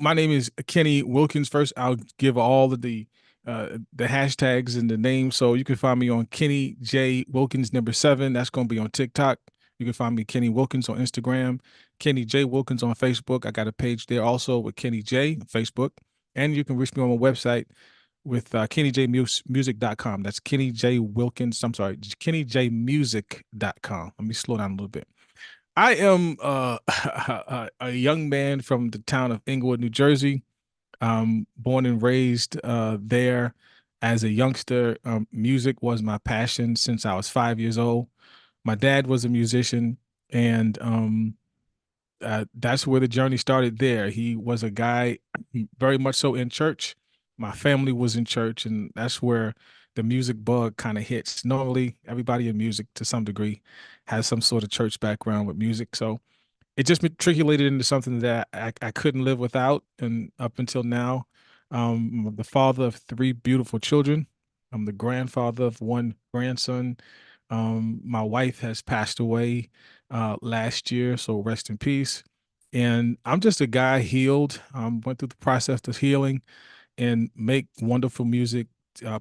My name is Kenny Wilkins. First, I'll give all of the hashtags and the names. So you can find me on Kenny J Wilkins #7. That's going to be on TikTok. You can find me Kenny Wilkins on Instagram, Kenny J Wilkins on Facebook. I got a page there also with Kenny J on Facebook, and you can reach me on my website with KennyJMusic.com. That's Kenny J Wilkins. I'm sorry, KennyJMusic.com. Let me slow down a little bit. I am a young man from the town of Englewood, New Jersey. Born and raised there as a youngster. Music was my passion since I was 5 years old. My dad was a musician, and that's where the journey started there. He was a guy very much so in church. My family was in church, and that's where the music bug kind of hits. Normally, everybody in music to some degree has some sort of church background with music. So it just matriculated into something that I couldn't live without. And up until now, I'm the father of three beautiful children. I'm the grandfather of one grandson. My wife has passed away last year, so rest in peace. And I'm just a guy healed. Went through the process of healing and make wonderful music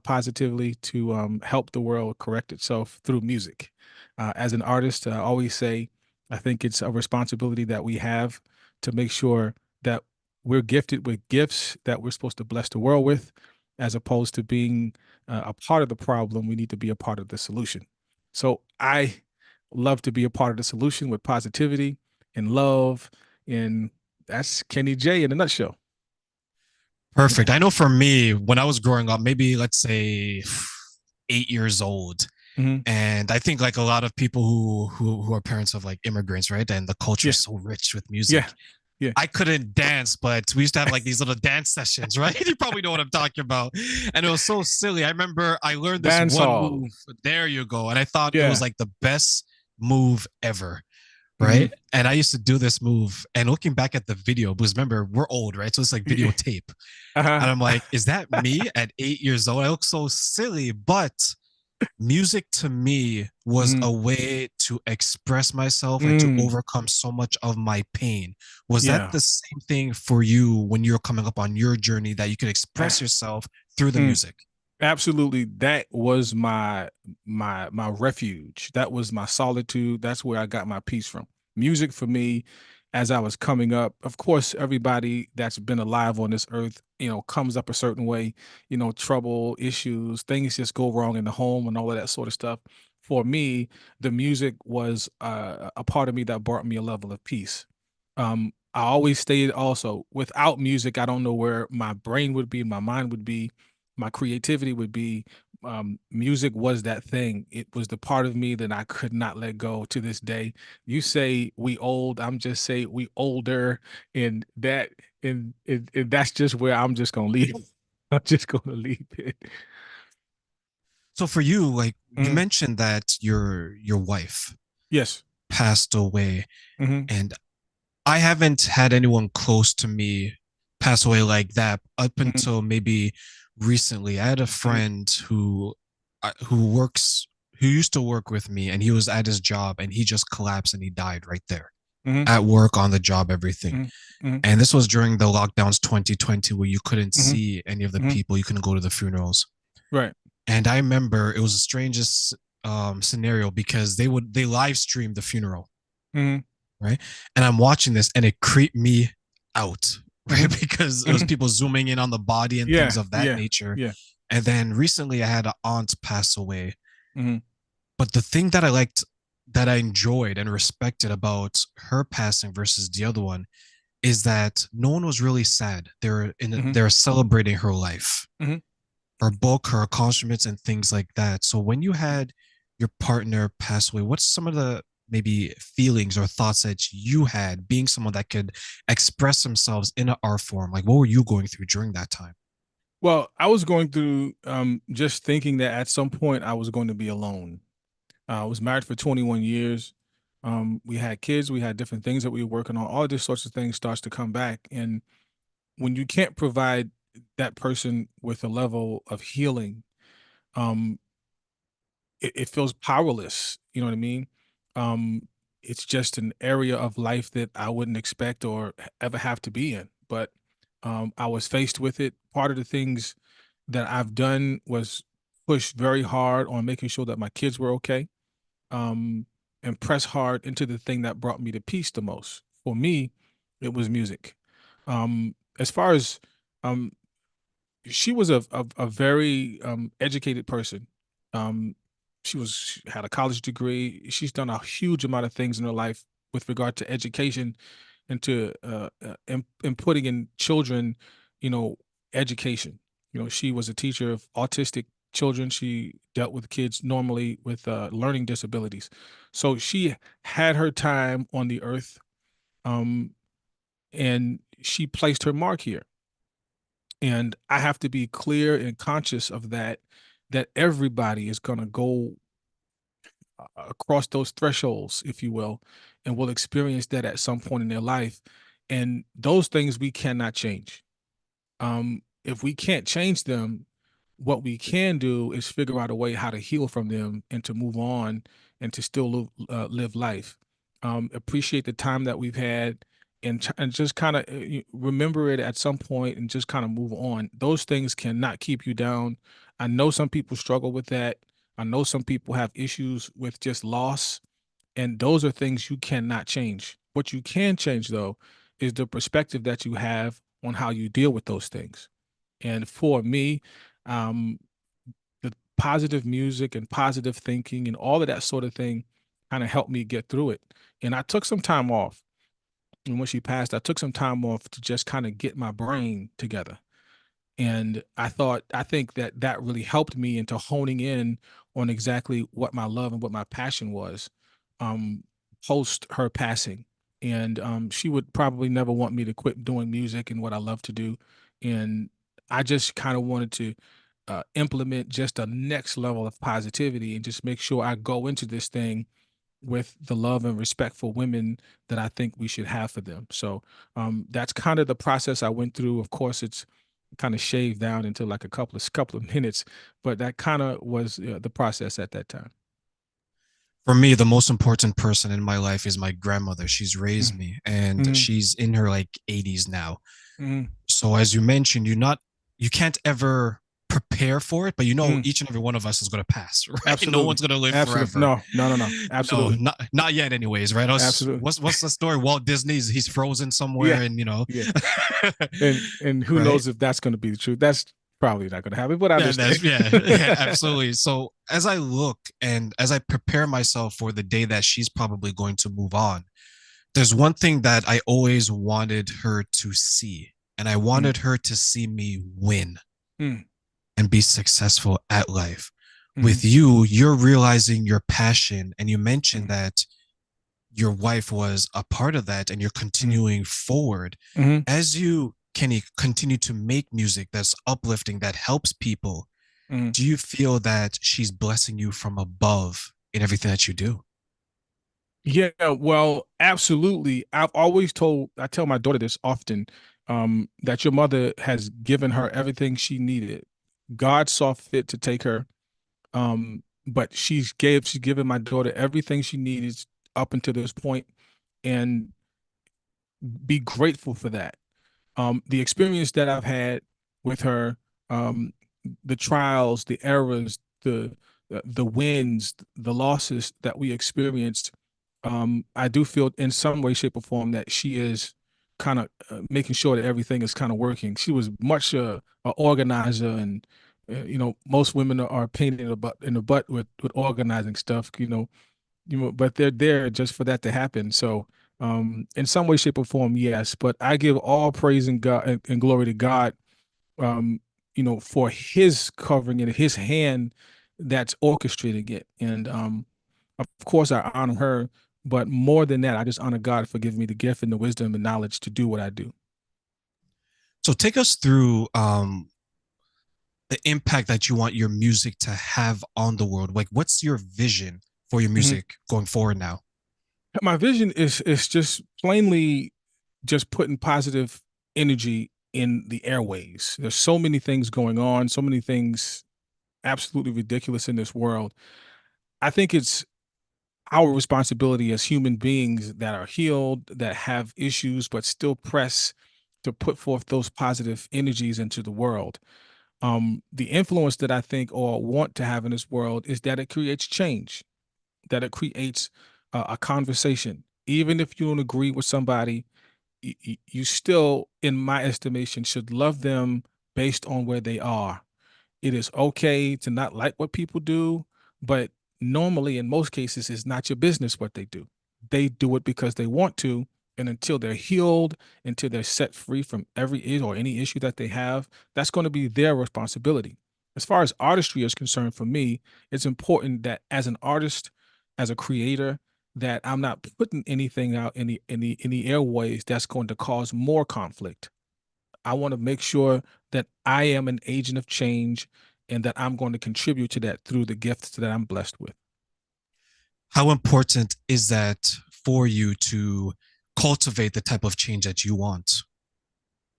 positively to help the world correct itself through music. As an artist, I always say, I think it's a responsibility that we have to make sure that we're gifted with gifts that we're supposed to bless the world with, as opposed to being a part of the problem. We need to be a part of the solution. So I love to be a part of the solution with positivity and love. And that's Kenny J in a nutshell. Perfect. I know for me, when I was growing up, maybe let's say 8 years old, Hmm. and I think like a lot of people who are parents of like immigrants, right? And the culture Yeah. is so rich with Yeah. music. Yeah. I couldn't dance, but we used to have like these little dance sessions, right? You probably know what I'm talking about. And it was so silly. I remember I learned this Dance one hall. move. There you go. And I thought it was Yeah. like the best move ever, Hmm. right? And I used to do this move. And looking back at the video, because remember, we're old, right? So it's like Yeah. videotape. Uh-huh. And I'm like, is that me at 8 years old? I look so silly, but music to me was Hmm. a way to express myself and to Mm. overcome so much of my pain. Was that Yeah. the same thing for you when you're coming up on your journey that you could Ah, express yourself through the mm. music? Absolutely. That was my refuge. That was my solitude. That's where I got my peace from. Music for me, as I was coming up, of course, everybody that's been alive on this earth, comes up a certain way, trouble, issues, things just go wrong in the home and all of that sort of stuff. For me, the music was a part of me that brought me a level of peace. I always stated also, without music, I don't know where my brain would be, my mind would be, my creativity would be. Music was that thing. It was the part of me that I could not let go to this day. You say we old, I'm just say we older, and and that's just where I'm just gonna leave. I'm just gonna leave it. So for you, like you Mhm. mentioned that your wife Yes. passed away, Hmm. and I haven't had anyone close to me pass away like that up Hmm. until maybe recently. I had a Hmm. friend who used to work with me, and he was at his job and he just collapsed and he died right there Hmm. at work, on the job, everything. Hmm. Hmm. And this was during the lockdowns 2020, where you couldn't Hmm. see any of the Hmm. people, you couldn't go to the funerals. Right. And I remember it was the strangest scenario because they live streamed the funeral, Hmm. right? And I'm watching this and it creeped me out, right? Hmm. Because it was Hmm. people zooming in on the body and things Yeah. of that Yeah. nature. Yeah. And then recently I had an aunt pass away. Hmm. But the thing that I liked, that I enjoyed and respected about her passing versus the other one, is that no one was really sad. Hmm. They're celebrating her life, Hmm. her book, her accomplishments, and things like that. So when you had your partner pass away, what's some of the maybe feelings or thoughts that you had being someone that could express themselves in an art form? Like what were you going through during that time? Well, I was going through just thinking that at some point I was going to be alone. I was married for 21 years. We had kids, we had different things that we were working on. All these sorts of things starts to come back. And when you can't provide that person with a level of healing, um, it feels powerless. You know what I mean? It's just an area of life that I wouldn't expect or ever have to be in. But I was faced with it. Part of the things that I've done was push very hard on making sure that my kids were okay, um, and press hard into the thing that brought me to peace the most. For me, it was music. As far as um, she was a very educated person. Um, she had a college degree. She's done a huge amount of things in her life with regard to education and to and putting in children, you know, education. She was a teacher of autistic children. She dealt with kids normally with learning disabilities. So she had her time on the earth, um, and she placed her mark here. And I have to be clear and conscious of that, that everybody is going to go across those thresholds, if you will, and will experience that at some point in their life. And those things we cannot change. If we can't change them, what we can do is figure out a way how to heal from them and to move on and to still live life. Appreciate the time that we've had and just kind of remember it at some point and just kind of move on. Those things cannot keep you down. I know some people struggle with that. I know some people have issues with just loss, and those are things you cannot change. What you can change, though, is the perspective that you have on how you deal with those things. And for me, um, the positive music and positive thinking and all of that sort of thing kind of helped me get through it. And I took some time off. And when she passed, I took some time off to just kind of get my brain together. And I think that that really helped me into honing in on exactly what my love and what my passion was, um, post her passing. And she would probably never want me to quit doing music and what I love to do. And I just kind of wanted to implement just a next level of positivity and just make sure I go into this thing with the love and respect for women that I think we should have for them. So that's kind of the process I went through. Of course, it's kind of shaved down into like a couple of minutes, but that kind of was the process at that time. For me, the most important person in my life is my grandmother. She's raised me and Mm-hmm. she's in her like 80s now. Mm-hmm. So as you mentioned, you can't ever prepare for it, but Mm-hmm. each and every one of us is going to pass, right? No Absolutely. one's going to live Absolutely. forever. No, no, no, no. No, Absolutely. not yet anyways, right? Absolutely. What's the story? Walt Disney's he's frozen Yeah. somewhere and Yeah. And who right? knows if that's going to be the truth? That's probably not going to happen, but I Yeah, understand. yeah, absolutely. So as I look and as I prepare myself for the day that she's probably going to move on, there's one thing that I always wanted her to see, and I Mm, wanted her to see me win mm, and be successful at life. mm, With you, you're realizing your passion, and you mentioned mm, that your wife was a part of that and you're mm, continuing forward. mm, As you can continue to make music that's uplifting, that helps people, mm. do you feel that she's blessing you from above in everything that you do? Yeah, well, absolutely. I tell my daughter this often, that your mother has given her everything she needed. God saw fit to take her, but she's given my daughter everything she needed up until this point, and be grateful for that. The experience that I've had with her, um, the trials, the errors, the wins, the losses that we experienced, I do feel in some way, shape, or form that she is kind of making sure that everything is kind of working. She was much a organizer, and most women are painted in the butt with organizing stuff. But they're there just for that to happen. So, in some way, shape, or form, yes. But I give all praise and God and glory to God, um, for His covering and His hand that's orchestrating it. And of course, I honor her, but more than that, I just honor God for giving me the gift and the wisdom and knowledge to do what I do. So take us through the impact that you want your music to have on the world. Like, what's your vision for your Mhm. music going forward now? My vision is just plainly just putting positive energy in the airways. There's so many things going on, so many things absolutely ridiculous in this world. I think it's our responsibility as human beings that are healed, that have issues, but still press to put forth those positive energies into the world. The influence that I think or want to have in this world is that it creates change, that it creates a conversation. Even if you don't agree with somebody, you still, in my estimation, should love them based on where they are. It is okay to not like what people do, but normally, in most cases, it's not your business what they do. They do it because they want to. And until they're healed, until they're set free from every issue or any issue that they have, that's going to be their responsibility. As far as artistry is concerned, for me, it's important that as an artist, as a creator, that I'm not putting anything out in the airways that's going to cause more conflict. I want to make sure that I am an agent of change and that I'm going to contribute to that through the gifts that I'm blessed with. How important is that for you to cultivate the type of change that you want?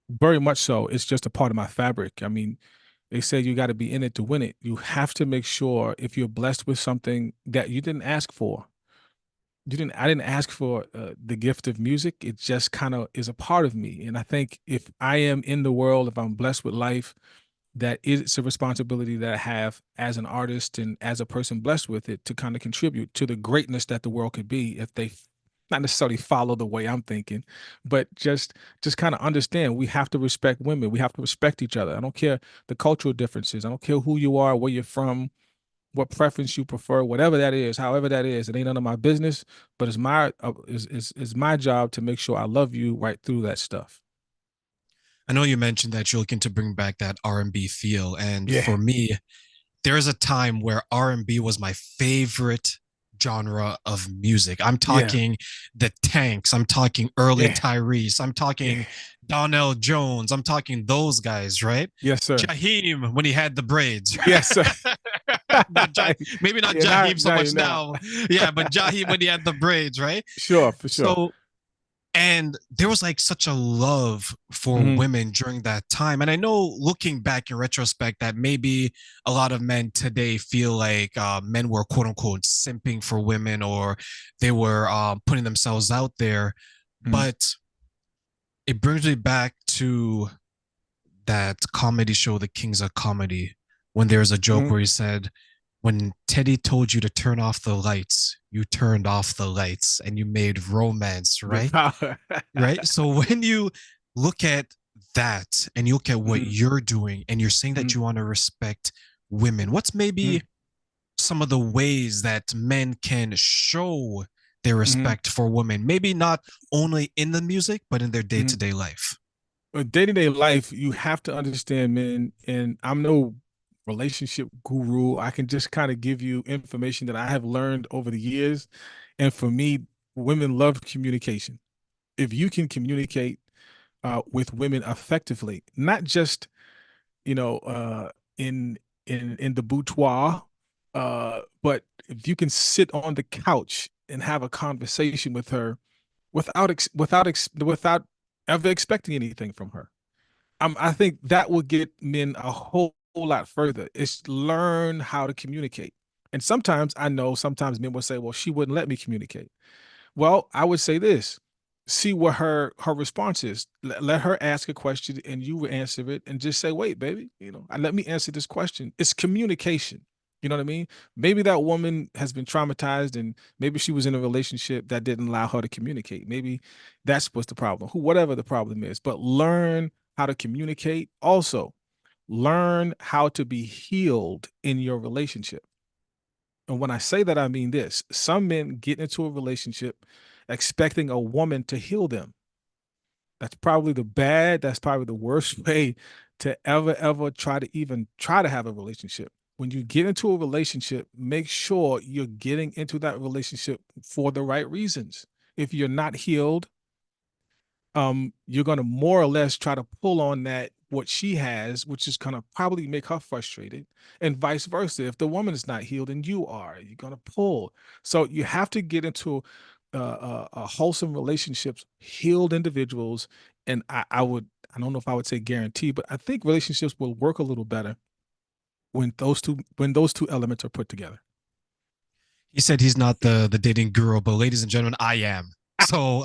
Very much so. It's just a part of my fabric. I mean, they say you got to be in it to win it. You have to make sure if you're blessed with something that you didn't ask for. I didn't ask for the gift of music. It just kind of is a part of me. And I think if I am in the world, if I'm blessed with life, that it's a responsibility that I have as an artist and as a person blessed with it to kind of contribute to the greatness that the world could be if they not necessarily follow the way I'm thinking, but just kind of understand we have to respect women. We have to respect each other. I don't care the cultural differences. I don't care who you are, where you're from, what preference you prefer, whatever that is, however that is. It ain't none of my business, but it's my job to make sure I love you right through that stuff. I know you mentioned that you're looking to bring back that R&B feel, and Yeah. for me, there's a time where R&B was my favorite genre of music. I'm Yeah. talking the Tanks, I'm talking early Yeah. Tyrese, I'm Yeah. talking Donnell Jones, I'm talking those guys, right? Yes, sir. Jaheim when he had the braids. Yes, sir. Not ja- Maybe not Yeah, now, Jaheim so now you much now. now. Yeah, but Jaheim when he had the braids, right? Sure, for sure. So and there was like such a love for Hmm. women during that time. And I know looking back in retrospect that maybe a lot of men today feel like men were quote unquote simping for women or they were putting themselves out there. Hmm. But it brings me back to that comedy show, The Kings of Comedy, when there's a joke Hmm. where he said, when Teddy told you to turn off the lights, you turned off the lights and you made romance, The right? power. Right? So when you look at that and you look at what Hmm. you're doing and you're saying that Hmm. you want to respect women, what's Hmm. maybe some of the ways that men can show their Hmm. respect for women? Maybe not only in the music, but in their Hmm. day-to-day life. Day-to-day life, you have to understand, man, and I'm no relationship guru. I can just kind of give you information that I have learned over the years. And for me, women love communication. If you can communicate with women effectively, not just you know, in in the boudoir. But if you can sit on the couch and have a conversation with her without ever expecting anything from her, I think that will get men a whole lot further. It's learn how to communicate. And sometimes I know sometimes men will say, "Well, she wouldn't let me communicate." Well, I would say this. See what her response is. Let her ask a question and you will answer it and just say, wait, baby, and let me answer this question. It's communication. You know what I mean? Maybe that woman has been traumatized and maybe she was in a relationship that didn't allow her to communicate. Maybe that's what's the problem. Whatever the problem is. But learn how to communicate. Also, learn how to be healed in your relationship. And when I say that, I mean this. Some men get into a relationship expecting a woman to heal them. That's probably the worst way to ever try to even try to have a relationship. When you get into a relationship, make sure you're getting into that relationship for the right reasons. If you're not healed, you're going to more or less try to pull on that what she has, which is going to probably make her frustrated, and vice versa. If the woman is not healed and you are, you're going to pull. So you have to get into wholesome relationships, healed individuals, and I don't know if I would say guarantee, but I think relationships will work a little better when those two elements are put together. He said he's not the dating guru, but ladies and gentlemen, I am. So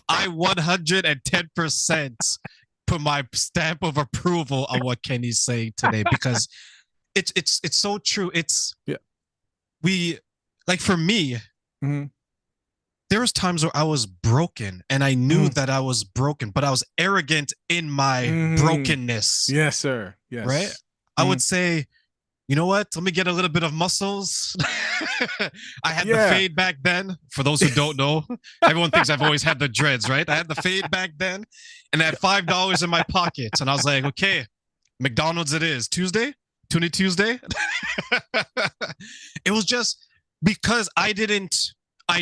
I 110% put my stamp of approval on what Kenny's saying today because it's so true. It's Yeah. we like for me, Hmm. there was times where I was broken and I knew Hmm. that I was broken, but I was arrogant in my Hmm. brokenness, Yes, sir. right? Yes. I Hmm. would say, you know what? Let me get a little bit of muscles. I had the Yeah. fade back then. For those who don't know, everyone thinks I've always had the dreads, right? I had the fade back then, and I had $5 in my pocket, and I was like, okay, McDonald's it is. Tuesday, Toonie Tuesday. It was just because I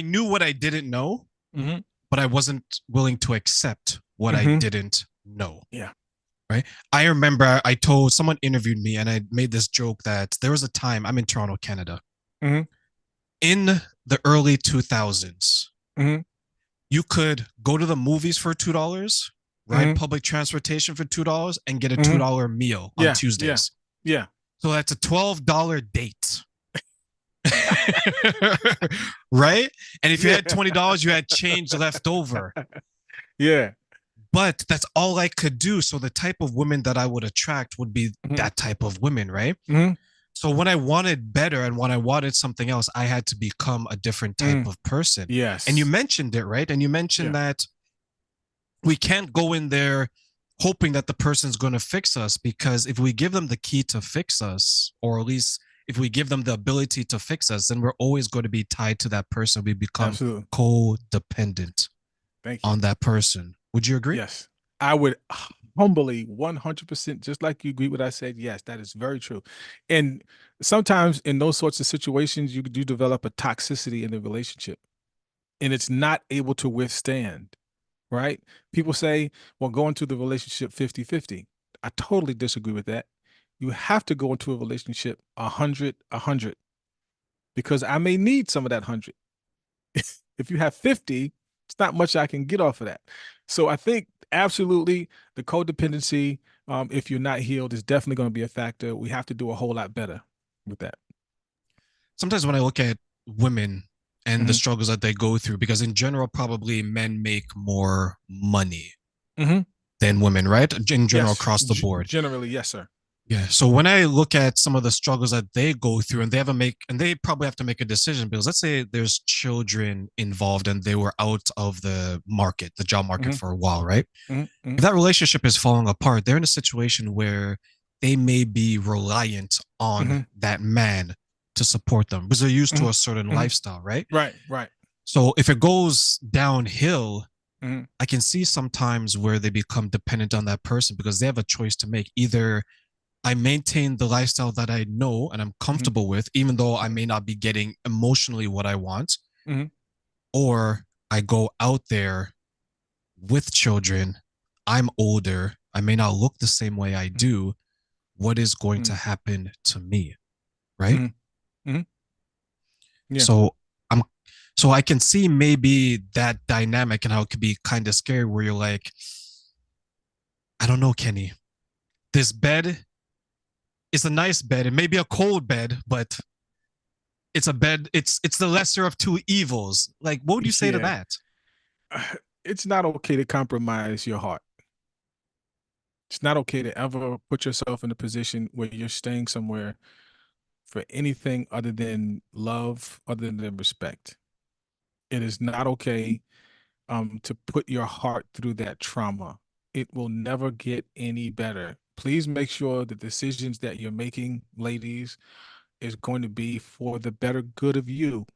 knew what I didn't know, Hmm. but I wasn't willing to accept what I Hmm. didn't know. Yeah. Right. I remember I told someone interviewed me and I made this joke that there was a time I'm in Toronto, Canada. Hmm. In the early 2000s, Hmm. you could go to the movies for $2, ride Hmm. public transportation for $2, and get a Hmm. $2 meal on Yeah. Yeah. Tuesdays. Yeah. So that's a $12 date. Right? And if you Yeah. had $20, you had change left over. Yeah. But that's all I could do. So the type of women that I would attract would be Hmm. that type of women, right? Hmm. So when I wanted better and when I wanted something else, I had to become a different type Hmm. of person. And you Yes. mentioned it, right? And you mentioned Yeah. that we can't go in there hoping that the person's going to fix us because if we give them the key to fix us, or at least if we give them the ability to fix us, then we're always going to be tied to that person. We become Absolutely. codependent Thank you. on that person. Would you agree? Yes. I would humbly 100%, just like you agree with what I said. Yes, that is very true. And sometimes in those sorts of situations, you do develop a toxicity in the relationship and it's not able to withstand, right? People say, well, go into the relationship 50-50. I totally disagree with that. You have to go into a relationship 100-100 because I may need some of that 100. If you have 50, it's not much I can get off of that. So I think absolutely the codependency, if you're not healed, is definitely going to be a factor. We have to do a whole lot better with that. Sometimes when I look at women and the Hmm. struggles that they go through, because in general, probably men make more money Hmm. than women, right? In general, Yes, across the board. generally, yes, sir. Yeah. So when I look at some of the struggles that they go through and they probably have to make a decision because let's say there's children involved and they were out of the market, the job market Hmm. for a while, right? Hmm. Hmm. If that relationship is falling apart, they're in a situation where they may be reliant on Hmm. that man to support them because they're used to Hmm. a certain Hmm. lifestyle, right? Right, right. So if it goes downhill, Hmm. I can see sometimes where they become dependent on that person because they have a choice to make. Either I maintain the lifestyle that I know and I'm Hmm. comfortable with, even though I may not be getting emotionally what I want, Hmm. or I go out there with children. I'm older. I may not look the same way I do. What is going to Hmm. happen to me? Right. Hmm. Hmm. Yeah. So I'm so I can see maybe that dynamic and how it could be kind of scary where you're like, I don't know, Kenny. This bed is a nice bed. It may be a cold bed, but it's a bed. It's the lesser of two evils. Like, what would you say to Yeah. that? It's not okay to compromise your heart. It's not okay to ever put yourself in a position where you're staying somewhere for anything other than love, other than respect. It is not okay to put your heart through that trauma. It will never get any better. Please make sure the decisions that you're making, ladies, is going to be for the better good of you.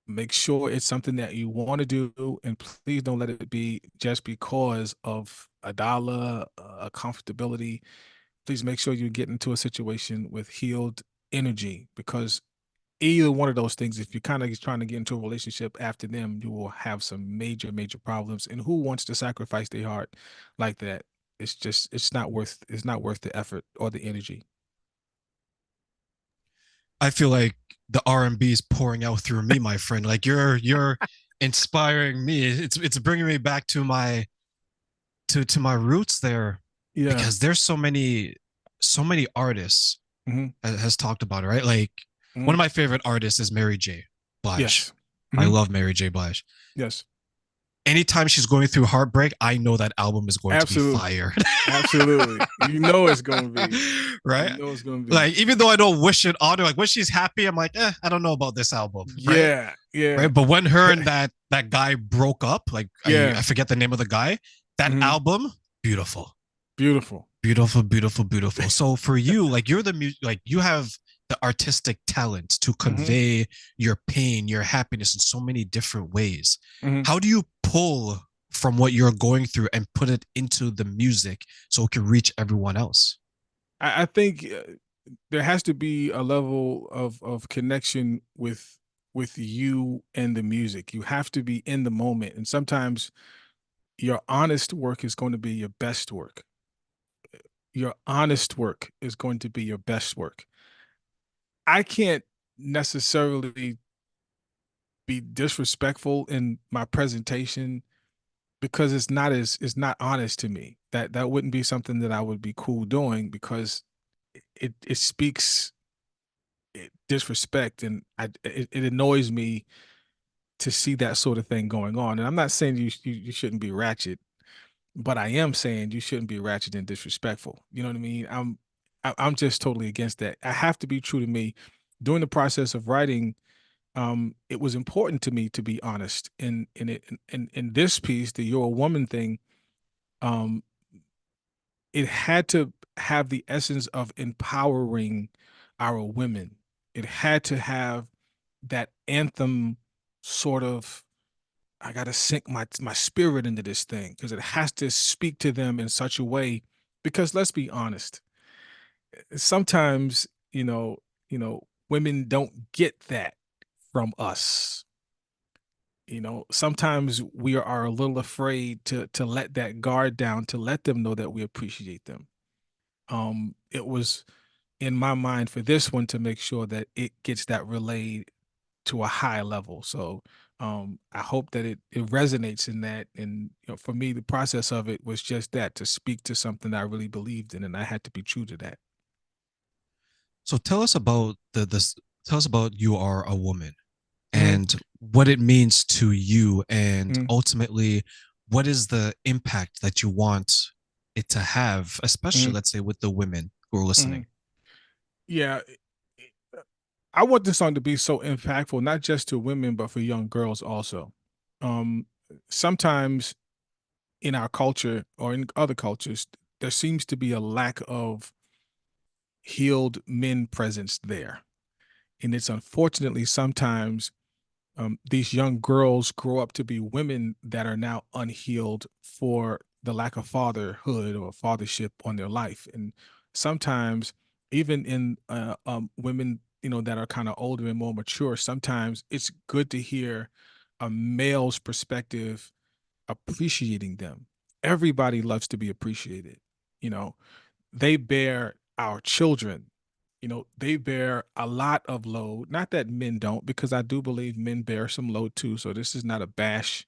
Make sure it's something that you want to do, and please don't let it be just because of a dollar, a comfortability. Please make sure you get into a situation with healed energy because either one of those things, if you're kind of trying to get into a relationship after them, you will have some major, major problems. And who wants to sacrifice their heart like that? It's not worth the effort or the energy. I feel like the R&B is pouring out through me, my friend. Like you're inspiring me. It's bringing me back to my to my roots there Yeah. because there's so many artists Hmm. has talked about it, right? Like one Hmm. of my favorite artists is Mary J. Blige. Yes. I Hmm. love Mary J. Blige. Yes. anytime she's going through heartbreak, I know that album is going to be Absolutely. fire. Absolutely. You know it's gonna be. You Right? know it's gonna be. Like, even though I don't wish it on her, like when she's happy, I'm like, I don't know about this album, right? Yeah, yeah, Right. But when her and that guy broke up, like I yeah. forget the name of the guy, that Hmm. album, beautiful. Beautiful. Beautiful, beautiful, beautiful. So for you, like you're the like you have the artistic talent to Hmm. convey your pain, your happiness in so many different ways. Hmm. How do you pull from what you're going through and put it into the music so it can reach everyone else? I think there has to be a level of connection with you and the music. You have to be in the moment, and sometimes your honest work is going to be your best work. Your honest work is going to be your best work. I can't necessarily be disrespectful in my presentation because it's not honest to me. That wouldn't be something that I would be cool doing because it speaks disrespect, and it annoys me to see that sort of thing going on. And I'm not saying you shouldn't be ratchet, but I am saying you shouldn't be ratchet and disrespectful. You know what I mean? I'm just totally against that. I have to be true to me. During the process of writing, it was important to me to be honest. In this piece, the "You're a Woman" thing, um, it had to have the essence of empowering our women. It had to have that anthem sort of, I got to sink my spirit into this thing because it has to speak to them in such a way, because let's be honest, sometimes, women don't get that from us. Sometimes we are a little afraid to let that guard down, to let them know that we appreciate them. It was in my mind for this one to make sure that it gets that relayed to a high level. So I hope that it resonates in that. And for me, the process of it was just that, to speak to something that I really believed in, and I had to be true to that. So tell us about the this tell us about You Are a Woman Hmm. and what it means to you, and Hmm. ultimately what is the impact that you want it to have, especially Hmm. let's say with the women who are Hmm. listening. Yeah, I want this song to be so impactful, not just to women, but for young girls also. Um, Sometimes in our culture or in other cultures, there seems to be a lack of healed men presence there. And it's unfortunately sometimes these young girls grow up to be women that are now unhealed for the lack of fatherhood or fathership on their life. And sometimes, even in women, that are kind of older and more mature, sometimes it's good to hear a male's perspective appreciating them. Everybody loves to be appreciated. You know, they bear our children. They bear a lot of load. Not that men don't, because I do believe men bear some load too. So this is not a bash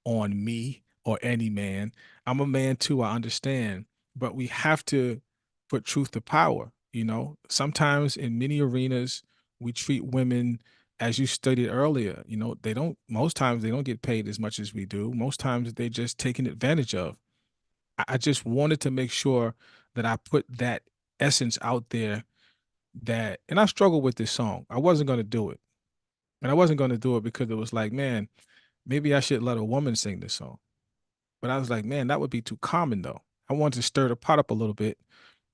on me or any man. I'm a man too, I understand. But we have to put truth to power. Sometimes in many arenas, we treat women, as you stated earlier, most times they don't get paid as much as we do. Most times they're just taken advantage of. I just wanted to make sure that I put that essence out there, and I struggled with this song. I wasn't going to do it. And I wasn't going to do it because it was like, man, maybe I should let a woman sing this song. But I was like, man, that would be too common though. I wanted to stir the pot up a little bit.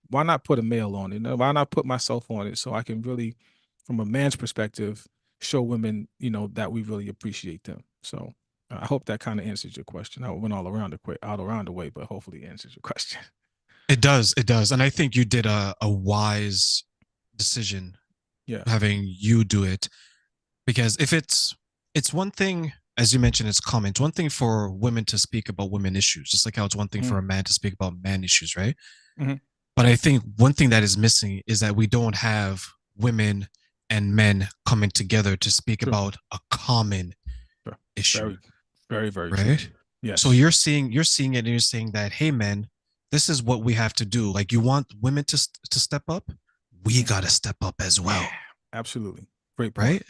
Why not put a male on it? Why not put myself on it so I can really, from a man's perspective, show women, that we really appreciate them. So I hope that kind of answers your question. I went all around the way, but hopefully it answers your question. It does. And I think you did a wise decision Yeah. having you do it, because if it's one thing, as you mentioned, it's common. It's one thing for women to speak about women issues, just like how it's one thing Hmm. for a man to speak about man issues, right? Hmm. But I think one thing that is missing is that we don't have women and men coming together to speak True. about a common Ver- issue, Very, very, very true. right? So Yes. you're seeing it and you're saying that, hey men, this is what we have to do. Like, you want women to step up, we Mhm. got to step up as Yeah, well, absolutely. Great point. right?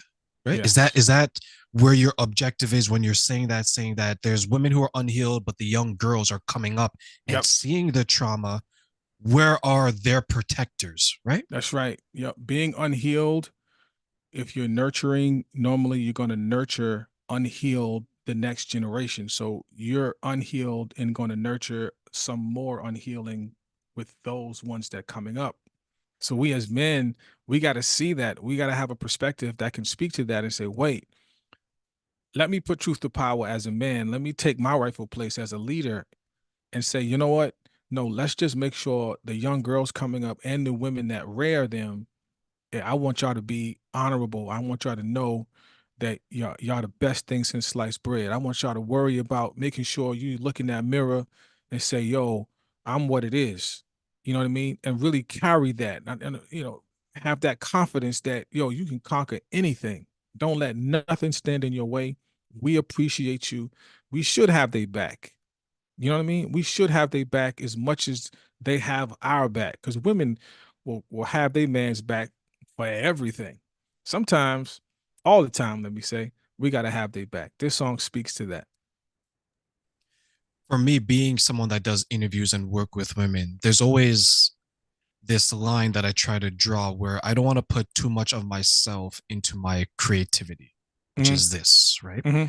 right? Yes. Is that where your objective is when you're saying that there's women who are unhealed, but the young girls are coming up and Yep. seeing the trauma? Where are their protectors, right? That's right. Yep. Being unhealed, if you're nurturing, normally you're going to nurture unhealed the next generation. So you're unhealed and going to nurture some more unhealing with those ones that coming up. So we as men, we got to see that. We got to have a perspective that can speak to that and say, wait, let me put truth to power as a man. Let me take my rightful place as a leader and say, you know what? No, let's just make sure the young girls coming up and the women that rear them, I want y'all to be honorable. I want y'all to know that y'all the best thing since sliced bread. I want y'all to worry about making sure you look in that mirror and say, yo, I'm what it is. You know what I mean? And really carry that and have that confidence that, yo, you can conquer anything. Don't let nothing stand in your way. We appreciate you. We should have their back. You know what I mean? We should have their back as much as they have our back, because women will have their man's back for everything. Sometimes, all the time, let me say, we got to have their back. This song speaks to that. For me, being someone that does interviews and work with women, there's always this line that I try to draw where I don't want to put too much of myself into my creativity, which Mm-hmm. is this, right? Mm-hmm.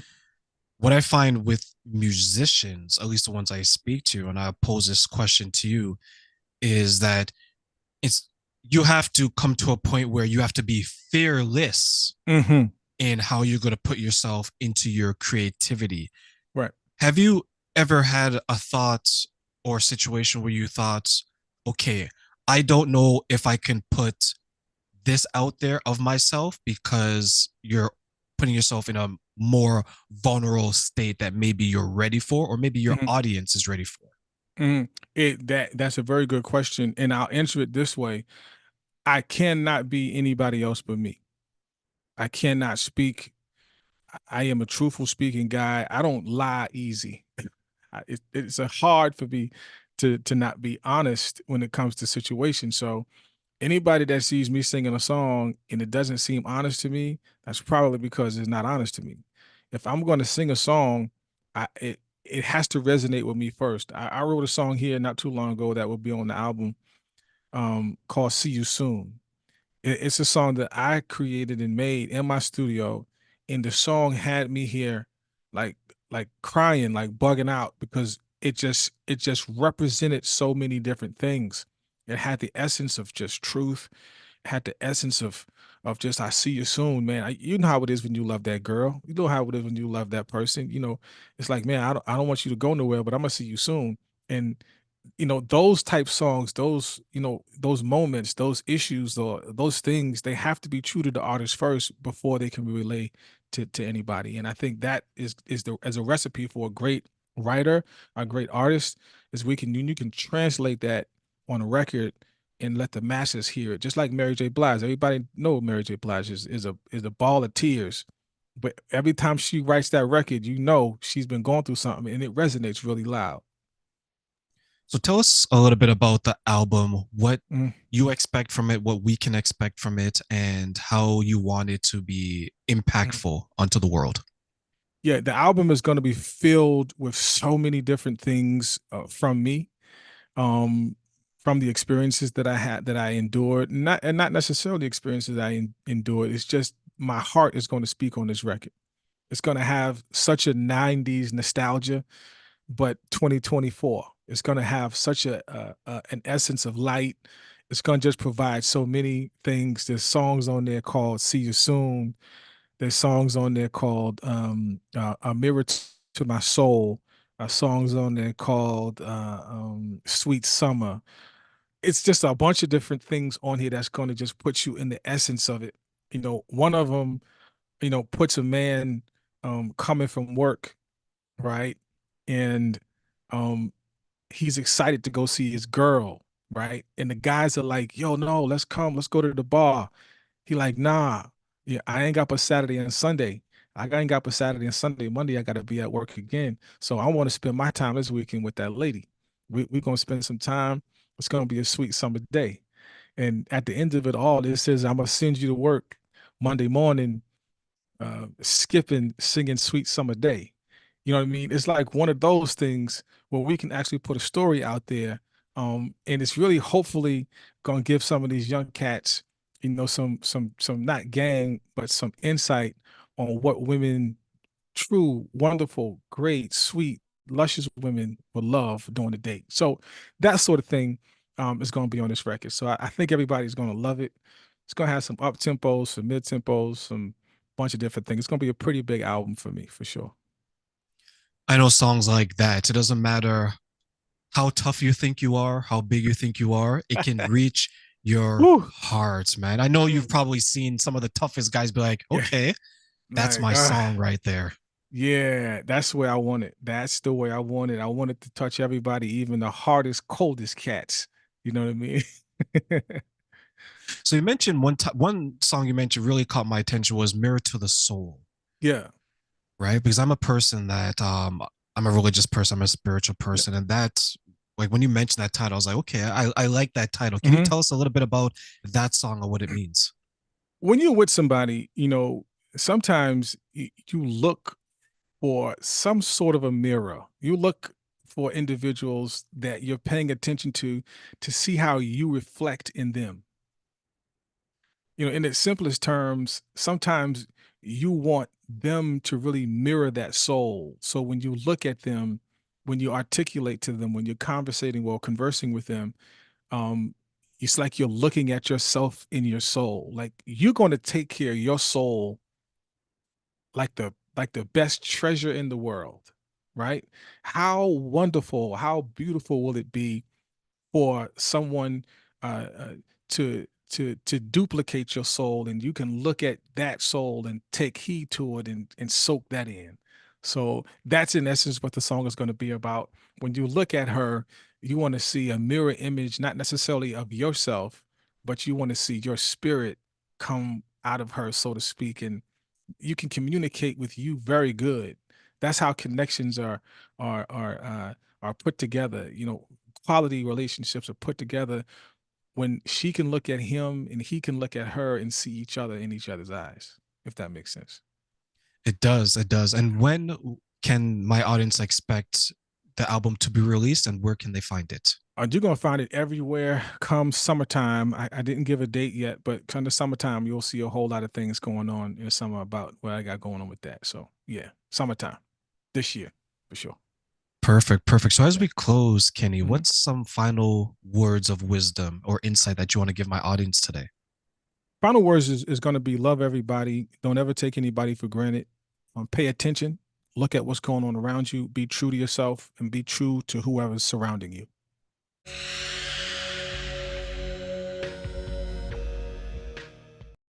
What I find with musicians, at least the ones I speak to, and I pose this question to you, is that it's you have to come to a point where you have to be fearless Mm-hmm. in how you're going to put yourself into your creativity. Right. Have you ever had a thought or situation where you thought, okay, I don't know if I can put this out there of myself because you're putting yourself in a more vulnerable state that maybe you're ready for, or maybe your Mm-hmm. audience is ready for? Mm-hmm. That's a very good question, and I'll answer it this way: I cannot be anybody else but me. I cannot speak. I am a truthful speaking guy. I don't lie easy. It's a hard for me to not be honest when it comes to situations. So anybody that sees me singing a song and it doesn't seem honest to me, that's probably because it's not honest to me. If I'm going to sing a song, it has to resonate with me first. I wrote a song here not too long ago that will be on the album, called "See You Soon." It's a song that I created and made in my studio, and the song had me here, like crying, like bugging out, because it just represented so many different things. It had the essence of just truth, had the essence of just I see you soon, man. You know how it is when you love that girl. You know how it is when you love that person. It's like, man, I don't want you to go nowhere, but I'm gonna see you soon. And those type songs, those moments, those issues, or those things, they have to be true to the artist first before they can relate to anybody. And I think that is the as a recipe for a great writer, a great artist, is you can translate that on a record and let the masses hear it. Just like Mary J. Blige. Everybody know Mary J. Blige is a ball of tears. But every time she writes that record, she's been going through something and it resonates really loud. So tell us a little bit about the album, what Mm. you expect from it, what we can expect from it, and how you want it to be Mm. impactful onto the world. Yeah, the album is going to be filled with so many different things, from me, um, from the experiences that I had, that I endured, not necessarily experiences I endured. It's just my heart is going to speak on this record. It's going to have such a '90s nostalgia, but 2024. It's going to have such an essence of light. It's going to just provide so many things. There's songs on there called "See You Soon." There's songs on there called "A Mirror to My Soul." Songs on there called "Sweet Summer." It's just a bunch of different things on here that's going to just put you in the essence of it. One of them, puts a man coming from work, right? And um he's excited to go see his girl, right? And the guys are like, "Yo, no, let's go to the bar." He like, "Nah, yeah, I ain't got but Saturday and Sunday. I ain't got but Saturday and Sunday. Monday I gotta be at work again. So I want to spend my time this weekend with that lady. We gonna spend some time. It's gonna be a sweet summer day." And at the end of it all, it says, "I'm gonna send you to work Monday morning skipping, singing "Sweet Summer Day." You know what I mean? It's like one of those things where we can actually put a story out there, and it's really hopefully gonna give some of these young cats, some not gang, but some insight on what women, true, wonderful, great, sweet, luscious women would love during the date. So that sort of thing is going to be on this record. So I think everybody's going to love it. It's going to have some up tempos, some mid tempos, some bunch of different things. It's going to be a pretty big album for me, for sure. I know songs like that. It doesn't matter how tough you think you are, how big you think you are, it can reach your Woo! heart, man. I know you've Mm. probably seen some of the toughest guys be like, Yeah, okay, that's like my song right there. yeah, that's the way I want it. That's the way I want it. I want it to touch everybody, even the hardest, coldest cats. You know what I mean? So you mentioned one song you mentioned really caught my attention was Mirror to the Soul, Yeah. right? Because I'm a person that I'm a religious person, I'm a spiritual Yeah. person, and that's like when you mentioned that title, I was like, okay, I like that title. Can you Mhm. tell us a little bit about that song and what it means? When you're with somebody, sometimes you look for some sort of a mirror. You look for individuals that you're paying attention to see how you reflect in them. In its simplest terms, sometimes you want them to really mirror that soul. So when you look at them, when you articulate to them, when you're conversating or conversing with them, um, it's like you're looking at yourself in your soul. Like you're going to take care of your soul like the best treasure in the world, right? How wonderful, how beautiful will it be for someone to duplicate your soul, and you can look at that soul and take heed to it and soak that in. So that's in essence what the song is going to be about. When you look at her, you want to see a mirror image, not necessarily of yourself, but you want to see your spirit come out of her, so to speak, and you can communicate with you very good. That's how connections are are uh, are put together. Quality relationships are put together when she can look at him and he can look at her and see each other in each other's eyes. If that makes sense. It does, it does. And when can my audience expect the album to be released and where can they find it? You're gonna find it everywhere come summertime. I didn't give a date yet, but come the summertime, you'll see a whole lot of things going on in the summer about what I got going on with that. So yeah, summertime this year for sure. Perfect, perfect. So as Yeah. we close, Kenny, Mhm. what's some final words of wisdom or insight that you want to give my audience today? Final words is going to be love everybody. Don't ever take anybody for granted. Pay attention. Look at what's going on around you. Be true to yourself and be true to whoever's surrounding you.